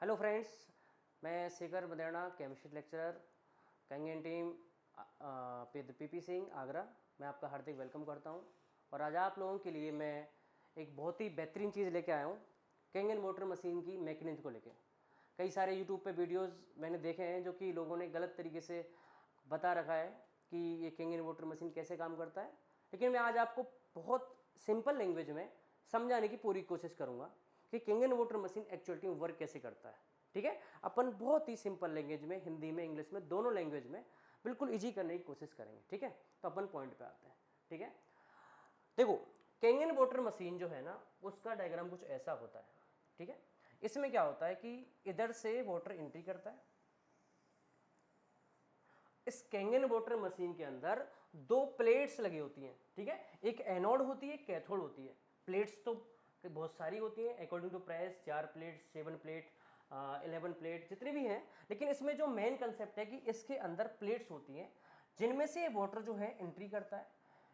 Hello friends, मैं Shekhar Baderna, chemistry lecturer, कैंगन team PP Singh Agra. मैं आपका हार्दिक वेलकम करता हूं और आज आप लोगों के लिए मैं एक बहुत ही बेहतरीन चीज़ लेके आया हूं, कैंगन मोटर मशीन की मैकेनिज्म को लेके। कई सारे यूट्यूब पे वीडियोस मैंने देखे हैं जो कि लोगों ने गलत तरीके से बता रखा है कि ये कैंगन मोटर मशीन कैसे काम करता है, लेकिन मैं आज आपको बहुत सिंपल लैंग्वेज में समझाने की पूरी कोशिश करूँगा कि कैंगन मोटर मशीन एक्चुअलिटी में वर्क कैसे करता है। ठीक है, अपन बहुत ही सिंपल लैंग्वेज में, हिंदी में, इंग्लिश में, दोनों लैंग्वेज में बिल्कुल इजी करने की कोशिश करेंगे। ठीक है, तो अपन पॉइंट पे आते हैं। ठीक है, देखो कैंगन मोटर मशीन जो है ना, उसका डायग्राम कुछ ऐसा होता है। ठीक है, इसमें क्या होता है कि इधर से वाटर एंट्री करता है। इस कैंगन मोटर मशीन के अंदर दो प्लेट्स लगी होती हैं। ठीक है, एक एनोड होती है, कैथोड होती है। प्लेट्स तो बहुत सारी होती हैं, according to price 4 plate, 7 plate, 11 plate, जितनी भी हैं। लेकिन इसमें जो मेन कंसेप्ट है कि इसके अंदर प्लेट्स होती हैं जिनमें से वाटर जो है एंट्री करता है।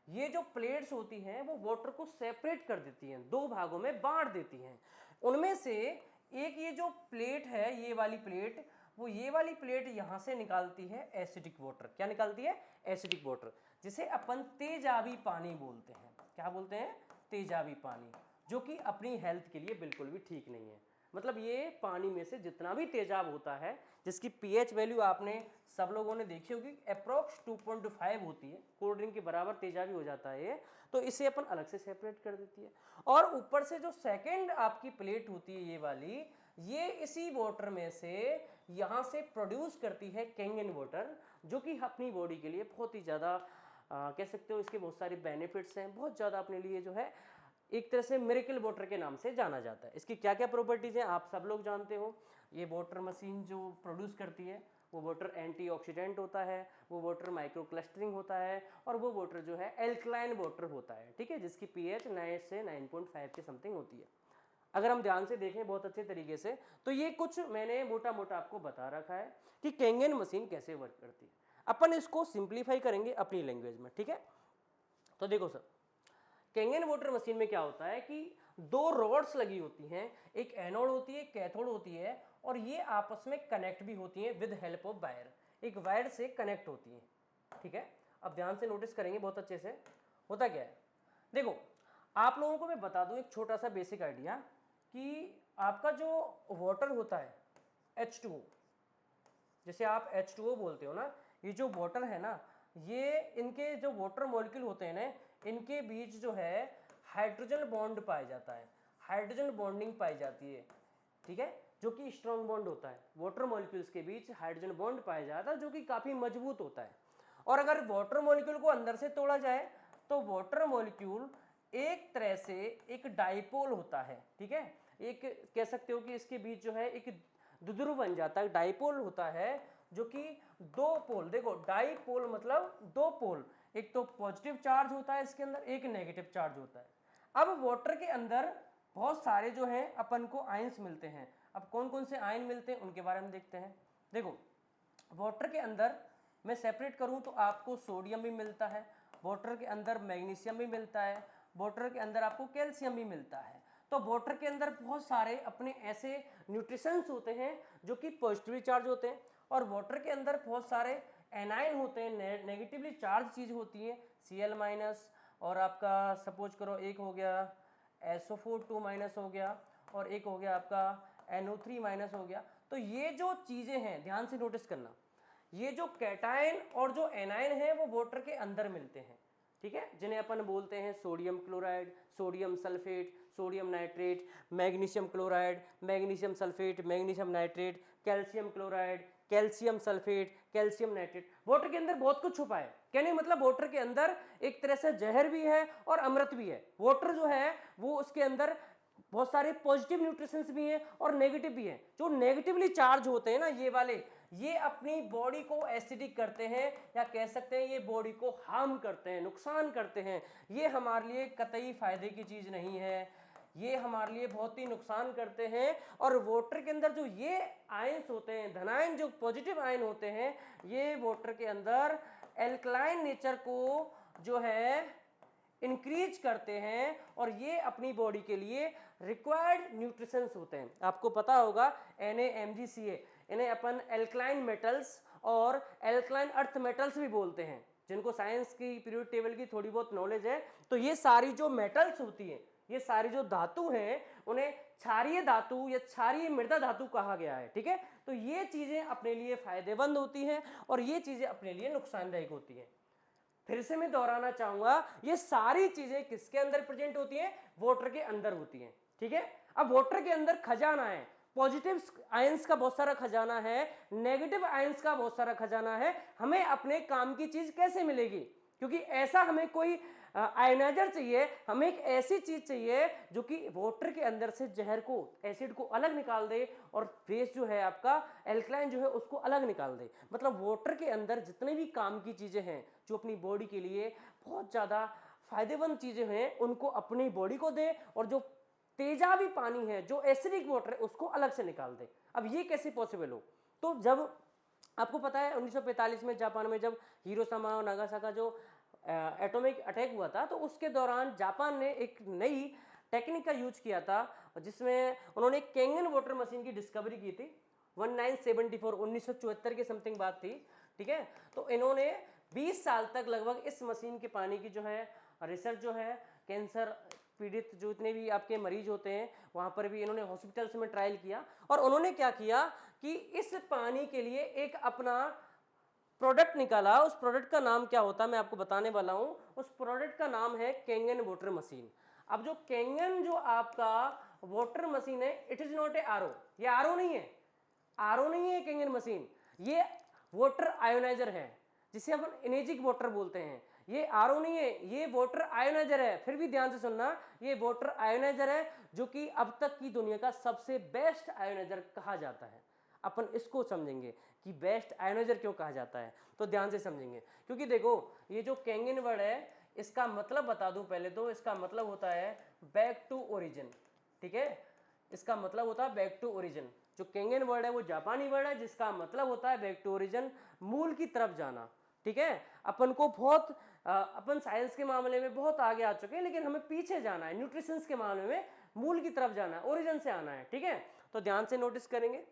ये जो प्लेट्स होती हैं वो वाटर को सेपरेट कर देती हैं, दो भागों में बांट देती हैं। उनमें से एक ये जो प्लेट है, ये वाली प्लेट, वो ये वाली प्लेट यहां से निकालती है एसिडिक वाटर। क्या निकालती है? एसिडिक वाटर, जिसे अपन तेजाबी पानी बोलते हैं। क्या बोलते हैं? तेजाबी पानी, जो कि अपनी हेल्थ के लिए बिल्कुल भी ठीक नहीं है। मतलब ये पानी में से जितना भी तेजाब होता है, जिसकी पीएच वैल्यू आपने सब लोगों ने देखी होगी, अप्रॉक्स 2.5 होती है, कोल्ड ड्रिंक के बराबर तेजाबी हो जाता है ये, तो इसे अपन अलग से सेपरेट कर देती है। और ऊपर से जो सेकेंड आपकी प्लेट होती है ये वाली, ये इसी वाटर में से यहाँ से प्रोड्यूस करती है कैंगन वाटर, जो कि अपनी बॉडी के लिए बहुत ही ज़्यादा कह सकते हो, इसके बहुत सारे बेनिफिट्स हैं, बहुत ज़्यादा अपने लिए जो है एक तरह से मिरेकल वाटर के नाम से जाना जाता है। इसकी क्या क्या प्रॉपर्टीज़ हैं आप सब लोग जानते हो। ये वाटर मशीन जो प्रोड्यूस करती है वो वाटर एंटीऑक्सीडेंट होता है, वो वाटर माइक्रो क्लस्टरिंग होता है, और वो वाटर जो है एल्कलाइन वाटर होता है। ठीक है, जिसकी पीएच 9 से 9.5 के समथिंग होती है। अगर हम ध्यान से देखें बहुत अच्छे तरीके से, तो ये कुछ मैंने मोटा मोटा आपको बता रखा है कि कैंगन मशीन कैसे वर्क करती है। अपन इसको सिंप्लीफाई करेंगे अपनी लैंग्वेज में। ठीक है, तो देखो सर, कैंगन मोटर मशीन में क्या होता है कि दो रॉड्स लगी होती हैं, एक एनोड होती है, कैथोड होती है, और ये आपस में कनेक्ट भी होती हैं विद हेल्प ऑफ वायर। एक वायर से कनेक्ट होती हैं। ठीक है, अब ध्यान से नोटिस करेंगे बहुत अच्छे से। होता क्या है, देखो आप लोगों को मैं बता दूं एक छोटा सा बेसिक आइडिया कि आपका जो वाटर होता है H2O, जैसे आप H2O बोलते हो ना, ये जो वाटर है ना, ये इनके जो वाटर मॉलिक्यूल होते हैं ना, इनके बीच जो है हाइड्रोजन बॉन्ड पाया जाता है, हाइड्रोजन बॉन्डिंग पाई जाती है। ठीक है, जो कि स्ट्रॉन्ग बॉन्ड होता है। वाटर मॉलिक्यूल्स के बीच हाइड्रोजन बॉन्ड पाया जाता है, जो कि काफ़ी मजबूत होता है। और अगर वाटर मॉलिक्यूल को अंदर से तोड़ा जाए तो वाटर मॉलिक्यूल एक तरह से एक डाइपोल होता है। ठीक है, एक कह सकते हो कि इसके बीच जो है एक द्विध्रुव बन जाता है, डाइपोल होता है, जो कि दो पोल, देखो डाइपोल मतलब दो पोल, एक तो पॉजिटिव चार्ज होता है इसके अंदर, एक नेगेटिव चार्ज होता है। अब वाटर के अंदर बहुत सारे जो हैं अपन को आयंस मिलते हैं। अब कौन कौन से आयन मिलते हैं उनके बारे में देखते हैं। देखो वाटर के अंदर मैं सेपरेट करूं तो आपको सोडियम भी मिलता है, वाटर के अंदर मैग्नीशियम भी मिलता है, वाटर के अंदर आपको कैल्शियम भी मिलता है। तो वाटर के अंदर बहुत सारे अपने ऐसे न्यूट्रिशंस होते हैं जो कि पॉजिटिवली चार्ज होते हैं, और वाटर के अंदर बहुत सारे एनाइन होते हैं, नेगेटिवली चार्ज चीज होती है, Cl-, और आपका सपोज करो एक हो गया SO4 2- हो गया, और एक हो गया आपका NO3- हो गया। तो ये जो चीजें हैं ध्यान से नोटिस करना, ये जो कैटायन और जो एनायन है वो वाटर के अंदर मिलते हैं। ठीक है, जिन्हें अपन बोलते हैं sodium chloride, sodium sulphate, sodium nitrate, magnesium chloride, magnesium sulphate, magnesium nitrate, calcium chloride, calcium sulphate, calcium nitrate. Water के अंदर बहुत कुछ छुपा है। कहने मतलब वाटर के अंदर एक तरह से जहर भी है और अमृत भी है। वाटर जो है वो उसके अंदर बहुत सारे पॉजिटिव न्यूट्रिशंस भी हैं और नेगेटिव भी हैं। जो नेगेटिवली चार्ज होते हैं ना ये वाले, ये अपनी बॉडी को एसिडिक करते हैं, या कह सकते हैं ये बॉडी को हार्म करते हैं, नुकसान करते हैं। ये हमारे लिए कतई फायदे की चीज नहीं है, ये हमारे लिए बहुत ही नुकसान करते हैं। और वाटर के अंदर जो ये आयंस होते हैं, धनायन, जो पॉजिटिव आयन होते हैं, ये वाटर के अंदर एल्कलाइन नेचर को जो है इंक्रीज करते हैं और ये अपनी बॉडी के लिए रिक्वायर्ड न्यूट्रिशंस होते हैं। आपको पता होगा Na, Mg, Ca, इन्हें अपन एल्कलाइन मेटल्स और एल्कलाइन अर्थ मेटल्स भी बोलते हैं। जिनको साइंस की पीरियड टेबल की थोड़ी बहुत नॉलेज है, तो ये सारी जो मेटल्स होती हैं, ये सारी जो धातु हैं, उन्हें क्षारीय धातु या क्षारीय मृदा धातु कहा गया है। ठीक है, तो ये चीजें अपने लिए फायदेमंद होती हैं और ये चीजें अपने लिए नुकसानदायक होती हैं। फिर से मैं दोहराना चाहूंगा, ये सारी चीजें किसके अंदर प्रेजेंट होती हैं? वाटर के अंदर होती हैं। ठीक है, अब वाटर के अंदर खजाना है, पॉजिटिव आयंस का बहुत सारा खजाना है, नेगेटिव आयंस का बहुत सारा खजाना है। हमें अपने काम की चीज कैसे मिलेगी? क्योंकि ऐसा हमें कोई आयनाइजर चाहिए, हमें एक ऐसी चीज चाहिए जो कि वाटर के अंदर से जहर को, एसिड को अलग निकाल दे और बेस जो है आपका एल्कलाइन जो है उसको अलग निकाल दे। मतलब वाटर के अंदर जितने भी काम की चीजें हैं जो अपनी बॉडी के लिए बहुत ज्यादा फायदेमंद चीजें हैं, उनको अपनी बॉडी को दे, और जो तेजाबी पानी है, जो एसिडिक वाटर है, उसको अलग से निकाल दे। अब ये कैसे पॉसिबल हो? तो जब आपको पता है 1945 में जापान में जब हिरोशिमा और नागासाकी जो एटॉमिक अटैक हुआ था, तो उसके दौरान जापान ने एक नई टेक्निक का यूज किया था, जिसमें उन्होंने कैंगन वाटर मशीन की डिस्कवरी की थी 1974 के समथिंग बात थी। ठीक है, तो इन्होंने 20 साल तक लगभग इस मशीन के पानी की जो है रिसर्च जो है, कैंसर पीड़ित जो इतने भी आपके मरीज होते हैं वहां पर भी इन्होंने हॉस्पिटल्स में ट्रायल किया, और उन्होंने क्या किया कि इस पानी के लिए एक अपना प्रोडक्ट निकाला। उस प्रोडक्ट का नाम क्या होता है मैं आपको बताने वाला हूं। उस प्रोडक्ट का नाम है कैंगन वाटर मशीन। अब जो कैंगन जो आपका वाटर मशीन है, it is not a RO, ये आरओ नहीं है, आरओ नहीं है कैंगन मशीन, ये वाटर आयोनाइजर है, जिसे अपन एनर्जिक वाटर बोलते हैं। ये आरओ नहीं है, ये वाटर आयोनाइजर है। फिर भी ध्यान से सुनना, ये वाटर आयोनाइजर है, जो कि अब तक की दुनिया का सबसे बेस्ट आयोनाइजर कहा जाता है। अपन इसको समझेंगे कि बेस्ट आयोनाइजर क्यों कहा जाता है, तो ध्यान से समझेंगे। क्योंकि देखो, ये जो कैंगन वर्ड है, इसका मतलब बता दूं पहले तो, इसका मतलब होता है बैक टू ओरिजिन। ठीक है, इसका मतलब होता है बैक टू ओरिजिन। जो कैंगन वर्ड है वो जापानी वर्ड है, जिसका मतलब होता है बैक टू ओरिजिन, मूल की तरफ जाना। ठीक है, अपन को बहुत अपन साइंस के मामले में बहुत आगे आ चुके हैं, लेकिन हमें पीछे जाना है, न्यूट्रिशंस के मामले में मूल की तरफ जाना है, ओरिजिन से आना है। ठीक है, तो ध्यान से नोटिस करेंगे,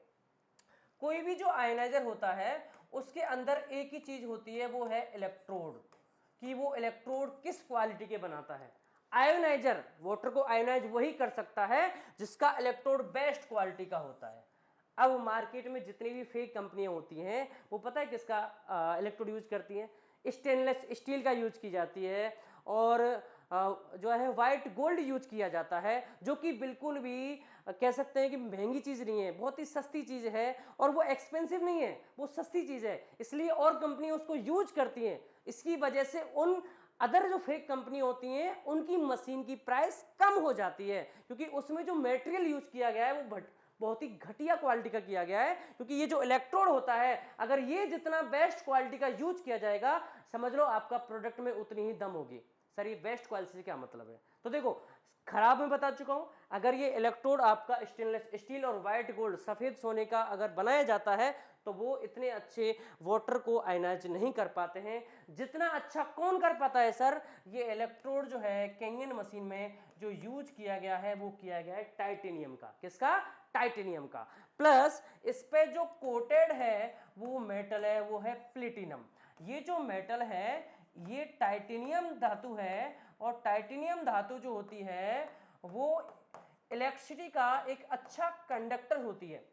कोई भी जो आयनाइजर होता है उसके अंदर एक ही चीज होती है, वो है इलेक्ट्रोड, कि वो इलेक्ट्रोड किस क्वालिटी के बनाता है। आयोनाइजर वाटर को आयोनाइज वही कर सकता है जिसका इलेक्ट्रोड बेस्ट क्वालिटी का होता है। अब मार्केट में जितनी भी फेक कंपनियां होती हैं, वो पता है किसका इलेक्ट्रोड यूज करती हैं? स्टेनलेस स्टील का यूज की जाती है, और जो है वाइट गोल्ड यूज किया जाता है, जो कि बिल्कुल भी कह सकते हैं कि महंगी चीज नहीं है, बहुत ही सस्ती चीज है, और वो एक्सपेंसिव नहीं है, वो सस्ती चीज है, इसलिए और कंपनी उसको यूज करती हैं। इसकी वजह से उन अदर जो फेक कंपनी होती हैं उनकी मशीन की प्राइस कम हो जाती है, क्योंकि उसमें जो मटेरियल यूज किया गया है वो बहुत ही घटिया क्वालिटी का किया गया है। क्योंकि ये जो इलेक्ट्रोड होता है, अगर ये जितना बेस्ट क्वालिटी का यूज किया जाएगा, समझ लो आपका प्रोडक्ट में उतनी ही दम होगी। सर ये बेस्ट क्वालिटी से क्या मतलब है? तो देखो, खराब मैं बता चुका हूं, अगर ये इलेक्ट्रोड आपका स्टेनलेस स्टील और व्हाइट गोल्ड सफेद सोने का अगर बनाया जाता है, तो वो इतने अच्छे वाटर को आयनाइज नहीं कर पाते हैं जितना अच्छा कौन कर पाता है सर? ये इलेक्ट्रोड जो है कैंगन मशीन में जो यूज किया गया है, वो किया गया है टाइटेनियम का। किसका? टाइटेनियम का। प्लस इस पे जो कोटेड है वो मेटल है, वो है प्लेटिनम। ये जो मेटल है ये टाइटेनियम धातु है, और टाइटेनियम धातु जो होती है वो इलेक्ट्रिसिटी का एक अच्छा कंडक्टर होती है।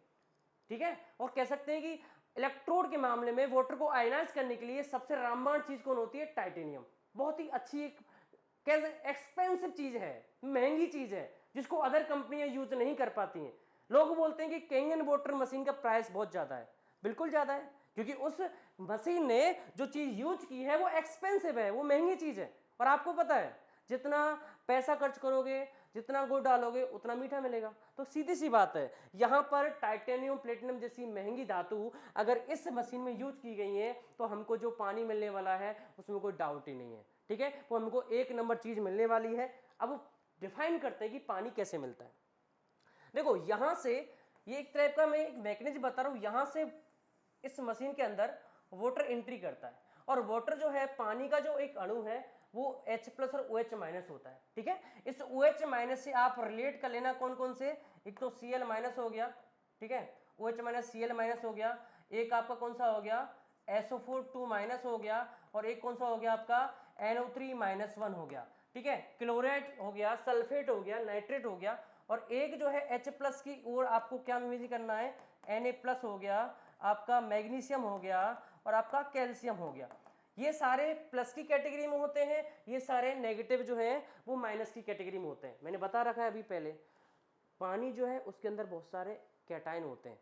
ठीक है, और कह सकते हैं कि इलेक्ट्रोड के मामले में वाटर को आयनाइज करने के लिए सबसे रामबाण चीज कौन होती है? टाइटेनियम। बहुत ही अच्छी एक कैसे एक्सपेंसिव चीज है, महंगी चीज है, जिसको अदर कंपनियां यूज नहीं कर पाती हैं। लोग बोलते हैं कि कैंगन वाटर मशीन का प्राइस बहुत ज्यादा है। बिल्कुल ज्यादा है, क्योंकि उस मशीन ने जो चीज यूज की है वो एक्सपेंसिव है, वो महंगी चीज है। और आपको पता है जितना पैसा खर्च करोगे, जितना गुड़ डालोगे, उतना मीठा मिलेगा। तो सीधी सी बात है, यहाँ पर टाइटेनियम प्लेटिनम जैसी महंगी धातु अगर इस मशीन में यूज की गई है, तो हमको जो पानी मिलने वाला है उसमें कोई डाउट ही नहीं है। ठीक है, वो हमको एक नंबर चीज मिलने वाली है। अब डिफाइन करते हैं कि पानी कैसे मिलता है। देखो, यहां से ये एक टाइप का मैं एक मैकेनिज्म बता रहा हूं, यहां से इस मशीन के अंदर वाटर एंट्री करता है, और वाटर जो है पानी का जो एक अणु है वो H प्लस और OH माइनस होता है, ठीक है। इस OH माइनस से आप रिलेट कर लेना कौन कौन से, एक तो Cl माइनस हो गया, ठीक है, OH माइनस Cl माइनस हो गया, एक आपका कौन सा हो गया SO4 2 माइनस हो गया, और एक कौन सा हो गया आपका NO3 माइनस 1 हो गया, ठीक है। क्लोराइड हो गया, सल्फेट हो गया, नाइट्रेट हो गया, और एक जो है H प्लस की ओर आपको क्या इमेज करना है, Na प्लस हो गया, आपका मैग्नीशियम हो गया, और आपका कैल्शियम हो गया। ये सारे प्लस की कैटेगरी में होते हैं, ये सारे नेगेटिव जो हैं वो माइनस की कैटेगरी में होते हैं। मैंने बता रखा है अभी पहले, पानी जो है उसके अंदर बहुत सारे कैटायन होते हैं,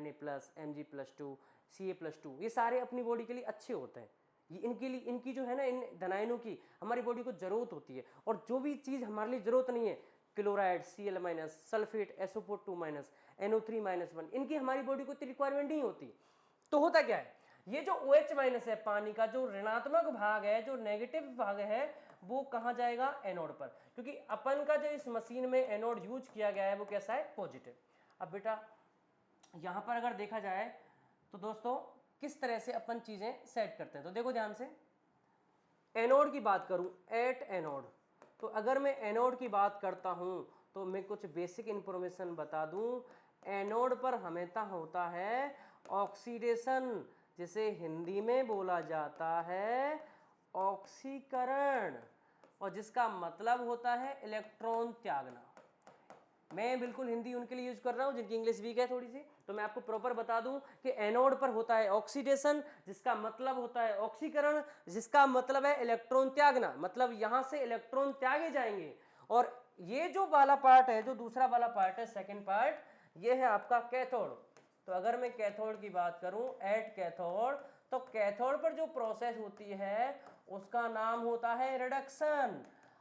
Na प्लस, Mg+2, Ca+2, ये सारे अपनी बॉडी के लिए अच्छे होते हैं। ये इनके लिए, इनकी जो है ना, इन धनायनों की हमारी बॉडी को जरूरत होती है। और जो भी चीज़ हमारे लिए जरूरत नहीं है, chloride, Cl minus, sulphate, SO4 2 minus, NO3 minus 1, इनकी हमारी बॉडी को इतनी रिक्वायरमेंट नहीं होती। तो होता क्या है, ये जो OH माइनस है पानी का, जो ऋणात्मक भाग है, जो नेगेटिव भाग है, वो कहाँ जाएगा, एनोड पर, क्योंकि अपन का जो इस मशीन में एनोड यूज किया गया है वो कैसा है, पॉजिटिव। अब बेटा यहाँ पर अगर देखा जाए तो दोस्तों किस तरह से अपन चीज़ें सेट करते हैं, तो देखो ध्यान से, एनोड की बात करूँ, एट एनोड, तो अगर मैं एनोड की बात करता हूँ तो मैं कुछ बेसिक इंफॉर्मेशन बता दूँ। एनोड पर हमेशा होता है ऑक्सीडेशन, जिसे हिंदी में बोला जाता है ऑक्सीकरण, और जिसका मतलब होता है इलेक्ट्रॉन त्यागना। मैं बिल्कुल हिंदी उनके लिए यूज कर रहा हूँ जिनकी इंग्लिश वीक है थोड़ी सी, तो मैं आपको प्रॉपर बता दूं कि एनोड पर होता है ऑक्सीडेशन, जिसका मतलब होता है ऑक्सीकरण, जिसका मतलब है इलेक्ट्रॉन त्यागना, मतलब यहां से इलेक्ट्रॉन त्यागे जाएंगे। और ये जो वाला पार्ट है, जो दूसरा वाला पार्ट है, सेकेंड पार्ट, ये है आपका कैथोड। तो अगर मैं कैथोड की बात करूं, एट कैथोड, तो कैथोड पर जो प्रोसेस होती है उसका नाम होता है रिडक्शन,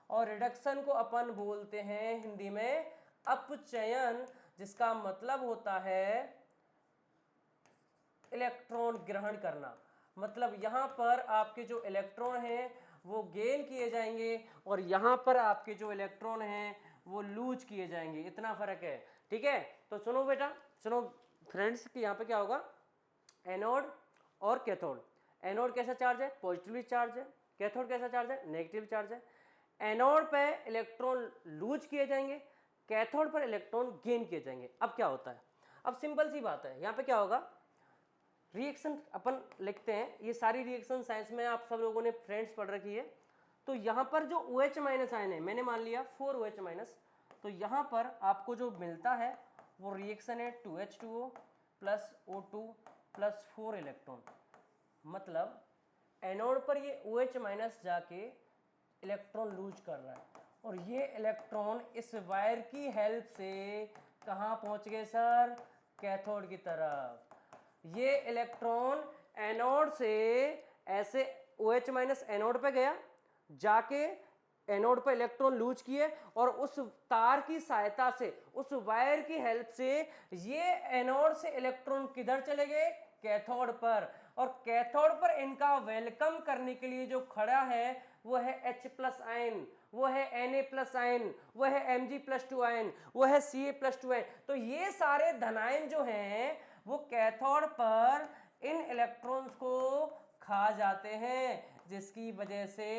और रिडक्शन को अपन बोलते हैं हिंदी में अपचयन, जिसका मतलब होता है इलेक्ट्रॉन ग्रहण करना। मतलब यहां पर आपके जो इलेक्ट्रॉन हैं वो गेन किए जाएंगे, और यहां पर आपके जो इलेक्ट्रॉन हैं वो लूज किए जाएंगे, इतना फर्क है, ठीक है। तो सुनो बेटा, सुनो फ्रेंड्स, कि यहाँ पे क्या होगा, एनोड और कैथोड। एनोड कैसा चार्ज है, पॉजिटिवली चार्ज है, कैथोड कैसा चार्ज है, नेगेटिव चार्ज है। एनोड पे इलेक्ट्रॉन लूज किए जाएंगे, कैथोड पर इलेक्ट्रॉन गेन किए जाएंगे। अब क्या होता है, अब सिंपल सी बात है, यहाँ पे क्या होगा, रिएक्शन अपन लिखते हैं, ये सारी रिएक्शन साइंस में आप सब लोगों ने फ्रेंड्स पढ़ रखी है। तो यहाँ पर जो OH माइनस आयन है, मैंने मान लिया 4 OH माइनस, तो यहाँ पर आपको जो मिलता है वो रिएक्शन है 2H2O plus O2 plus 4 electron. मतलब एनोड पर ये OH माइनस जाके इलेक्ट्रॉन लूज कर रहा है, और ये इलेक्ट्रॉन इस वायर की हेल्प से कहाँ पहुंच गए सर, कैथोड की तरफ। ये इलेक्ट्रॉन एनोड से ऐसे OH माइनस एनोड पे गया, जाके एनोड पे इलेक्ट्रॉन लूज किए, और उस तार की सहायता से, उस वायर की हेल्प से ये एनोड से इलेक्ट्रॉन किधर चले गए, कैथोड पर। और कैथोड पर इनका वेलकम करने के लिए जो खड़ा है वो है H प्लस आयन, वो है Na प्लस आयन, वो है Mg+2 आयन, वो है Ca+2 आयन। तो ये सारे धनायन जो हैं वो कैथोड पर इन इलेक्ट्रॉन्स को खा जाते हैं, जिसकी वजह से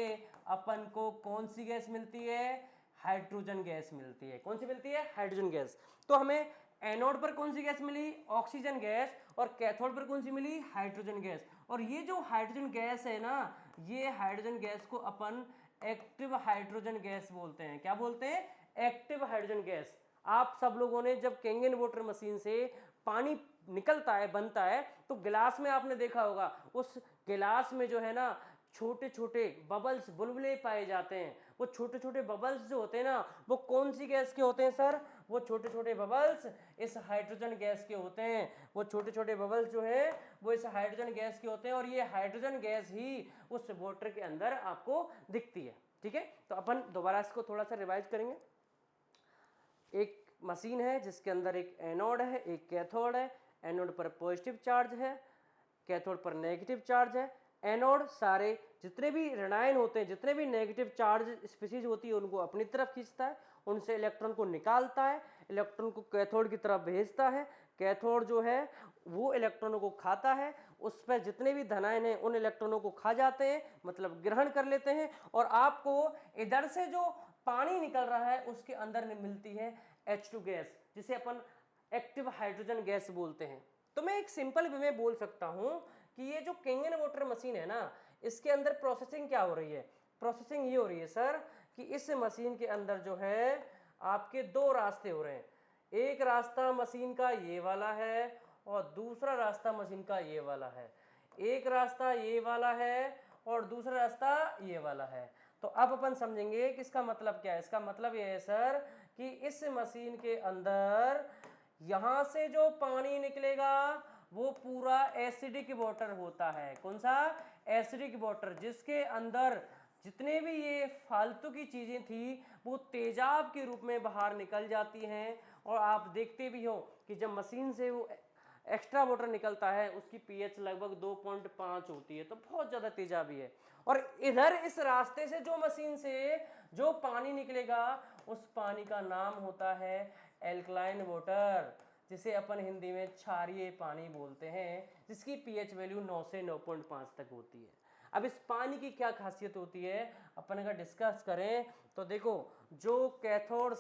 अपन को कौन सी गैस मिलती है, हाइड्रोजन गैस मिलती है। कौन सी मिलती है, हाइड्रोजन गैस। तो हमें एनोड पर कौन सी गैस मिली, ऑक्सीजन गैस, और कैथोड पर कौन सी मिली, हाइड्रोजन गैस। और ये जो हाइड्रोजन गैस है ना, ये हाइड्रोजन गैस को अपन एक्टिव हाइड्रोजन गैस बोलते हैं। क्या बोलते हैं, एक्टिव हाइड्रोजन गैस। आप सब लोगों ने जब कैंगन वाटर मशीन से पानी निकलता है, बनता है, तो गिलास में आपने देखा होगा, उस गिलास में जो है ना छोटे छोटे बबल्स, बुलबुले पाए जाते हैं। वो छोटे छोटे बबल्स जो होते हैं ना, वो कौन सी गैस के होते हैं सर, वो छोटे छोटे बबल्स इस हाइड्रोजन गैस के होते हैं। वो छोटे छोटे बबल्स जो हैं वो इस हाइड्रोजन गैस के होते हैं, और ये हाइड्रोजन गैस ही उस वाटर के अंदर आपको दिखती है, ठीक है। तो अपन दोबारा इसको थोड़ा सा रिवाइज करेंगे। एक मशीन है जिसके अंदर एक एनोड है, एक कैथोड है। एनोड पर पॉजिटिव चार्ज है, कैथोड पर नेगेटिव चार्ज है। एनोड सारे जितने भी ऋणायन होते हैं, जितने भी नेगेटिव चार्ज स्पीशीज होती है, उनको अपनी तरफ खींचता है, उनसे इलेक्ट्रॉन को निकालता है। इलेक्ट्रॉन को कैथोड की तरफ भेजता है, कैथोड जो है वो इलेक्ट्रॉनों को खाता है, उस पर जितने भी धनायन हैं उन इलेक्ट्रॉनों को खा जाते हैं, मतलब ग्रहण कर लेते हैं, और आपको इधर से जो पानी निकल रहा है उसके अंदर मिलती है H2 गैस, जिसे अपन एक्टिव हाइड्रोजन गैस बोलते हैं। तो मैं एक सिंपल वे में बोल सकता हूं कि ये जो किंगन वाटर मशीन है ना, इसके अंदर प्रोसेसिंग क्या हो रही है? प्रोसेसिंग ये हो रही है सर कि इस मशीन के अंदर जो है आपके दो रास्ते हो रहे हैं। एक रास्ता मशीन का ये वाला है और दूसरा रास्ता मशीन का ये वाला है। एक रास्ता ये वाला है और दूसरा रास्ता ये वाला है। तो अब अपन समझेंगे कि इसका मतलब क्या है। इसका मतलब ये है सर कि इस मशीन के अंदर यहां से जो पानी निकलेगा वो पूरा एसिडिक वाटर होता है। कौन सा? एसिडिक वाटर, जिसके अंदर जितने भी ये फालतू की चीजें थी वो तेजाब के रूप में बाहर निकल जाती हैं। और आप देखते भी हो कि जब मशीन से वो एक्स्ट्रा वाटर निकलता है उसकी पीएच लगभग 2.5 होती है, तो बहुत ज़्यादा तेजाबी है। और इधर इस रास्ते से जो मशीन से जो पानी निकलेगा उस पानी का नाम होता है एल्कलाइन वाटर, जिसे अपन हिंदी में क्षारीय पानी बोलते हैं, जिसकी पीएच वैल्यू 9 से 9.5 तक होती है। अब इस पानी की क्या खासियत होती है अपन अगर डिस्कस करें तो देखो, जो कैथोड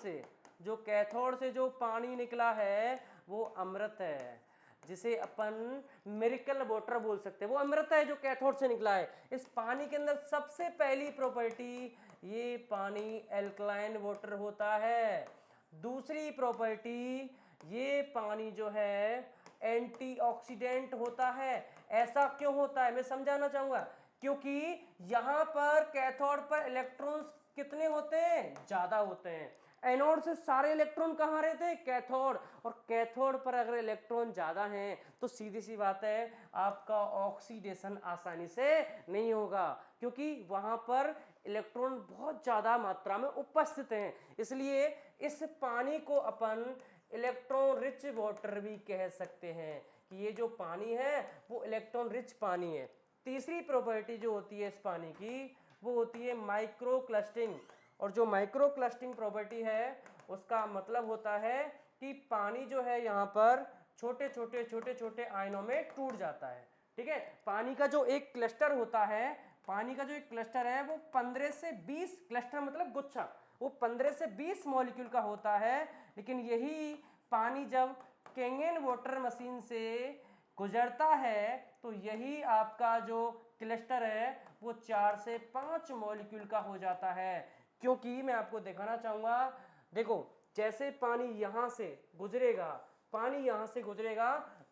से जो पानी निकला है वो अमृत है, जिसे अपन मिरेकल वाटर बोल सकते हैं। वो अमृत है जो कैथोड से निकला है। इस पानी के अंदर सबसे पहली प्रॉपर्टी, ये पानी एल्कलाइन वाटर होता है। दूसरी प्रॉपर्टी, ये पानी जो है एंटीऑक्सीडेंट होता है। ऐसा क्यों होता है मैं समझाना चाहूंगा। क्योंकि यहां पर कैथोड पर इलेक्ट्रॉन्स कितने होते हैं? ज्यादा होते हैं। एनोड से सारे इलेक्ट्रॉन कहाँ रहते हैं? कैथोड। और कैथोड पर अगर इलेक्ट्रॉन ज्यादा हैं तो सीधी सी बात है आपका ऑक्सीडेशन आसानी से नहीं होगा, क्योंकि वहां पर इलेक्ट्रॉन बहुत ज्यादा मात्रा में उपस्थित हैं। इसलिए इस पानी को अपन इलेक्ट्रॉन रिच वाटर भी कह सकते हैं कि ये जो पानी है वो इलेक्ट्रॉन रिच पानी है। तीसरी प्रॉपर्टी जो होती है इस पानी की वो होती है माइक्रो क्लस्टरिंग। और जो माइक्रो क्लस्टरिंग प्रॉपर्टी है उसका मतलब होता है कि पानी जो है यहाँ पर छोटे छोटे आयनों में टूट जाता है। ठीक है, पानी का जो एक क्लस्टर होता है, पानी का जो एक क्लस्टर है वो 15 से 20 क्लस्टर मतलब गुच्छा, वो 15 से 20 मॉलिक्यूल का होता है। लेकिन यही पानी जब कैंगन वाटर मशीन से गुजरता है तो यही आपका जो क्लस्टर है वो 4 से 5 मॉलिक्यूल का हो जाता है। क्योंकि मैं आपको दिखाना चाहूंगा, देखो जैसे पानी यहां से गुजरेगा,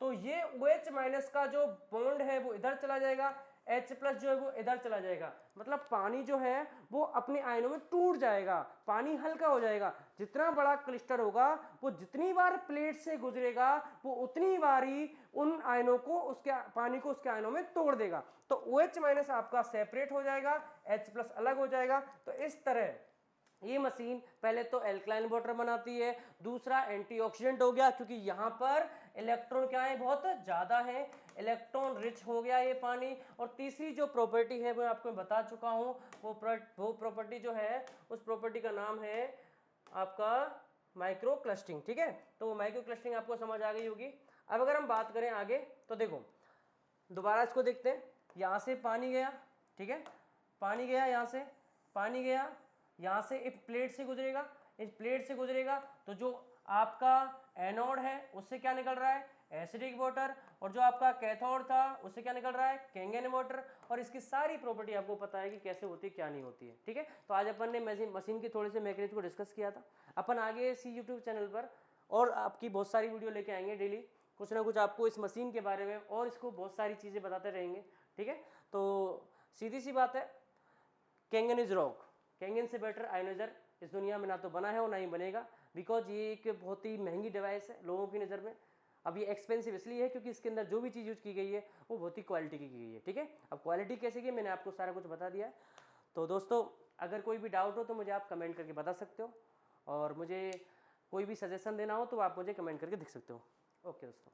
तो ये OH- का जो बॉन्ड है वो इधर चला जाएगा, H+ जो है वो इधर चला जाएगा। मतलब पानी जो है वो अपने आयनों में टूट जाएगा, पानी हल्का हो जाएगा। जितना बड़ा क्लिस्टर होगा वो जितनी बार प्लेट से गुजरेगा वो उतनी बार ही उन आयनों को, उसके पानी को उसके आयनों में तोड़ देगा। तो OH- आपका सेपरेट हो जाएगा, H+ अलग हो जाएगा। तो इस तरह ये मशीन पहले तो एल्कलाइन वाटर बनाती है, दूसरा एंटीऑक्सीडेंट हो गया क्योंकि यहाँ पर इलेक्ट्रॉन क्या है बहुत ज़्यादा है, इलेक्ट्रॉन रिच हो गया ये पानी। और तीसरी जो प्रॉपर्टी है वो आपको मैं बता चुका हूँ, वो प्रॉपर्टी जो है उस प्रॉपर्टी का नाम है आपका माइक्रो क्लस्टरिंग। ठीक है, तो वो माइक्रो क्लस्टरिंग आपको समझ आ गई होगी। अब अगर हम बात करें आगे तो देखो दोबारा इसको देखते हैं। यहाँ से पानी गया, ठीक है, पानी गया, यहाँ से पानी गया, यहाँ से एक प्लेट से गुजरेगा, इस प्लेट से गुजरेगा तो जो आपका एनोड है उससे क्या निकल रहा है? Acidic water. और जो आपका कैथोड था उससे क्या निकल रहा है? Kangen water. और इसकी सारी प्रॉपर्टी आपको पता है कि कैसे होती है क्या नहीं होती है। ठीक है, तो आज अपन ने मशीन की थोड़ी से मैकेनिज्म को डिस्कस किया था। अपन आगे इसी यूट्यूब चैनल पर और आपकी बहुत सारी वीडियो लेके आएंगे, डेली कुछ ना कुछ आपको इस मशीन के बारे में और इसको बहुत सारी चीज़ें बताते रहेंगे। ठीक है, तो सीधी सी बात है, कैंगन इज रॉक, कैंगन से बेटर आयोनाइजर इस दुनिया में ना तो बना है और ना ही बनेगा, बिकॉज ये एक बहुत ही महंगी डिवाइस है लोगों की नज़र में। अब ये एक्सपेंसिव इसलिए है क्योंकि इसके अंदर जो भी चीज़ यूज की गई है वो बहुत ही क्वालिटी की गई है। ठीक है, अब क्वालिटी कैसे की मैंने आपको सारा कुछ बता दिया है। तो दोस्तों अगर कोई भी डाउट हो तो मुझे आप कमेंट करके बता सकते हो, और मुझे कोई भी सजेशन देना हो तो आप मुझे कमेंट करके दिख सकते हो। ओके दोस्तों।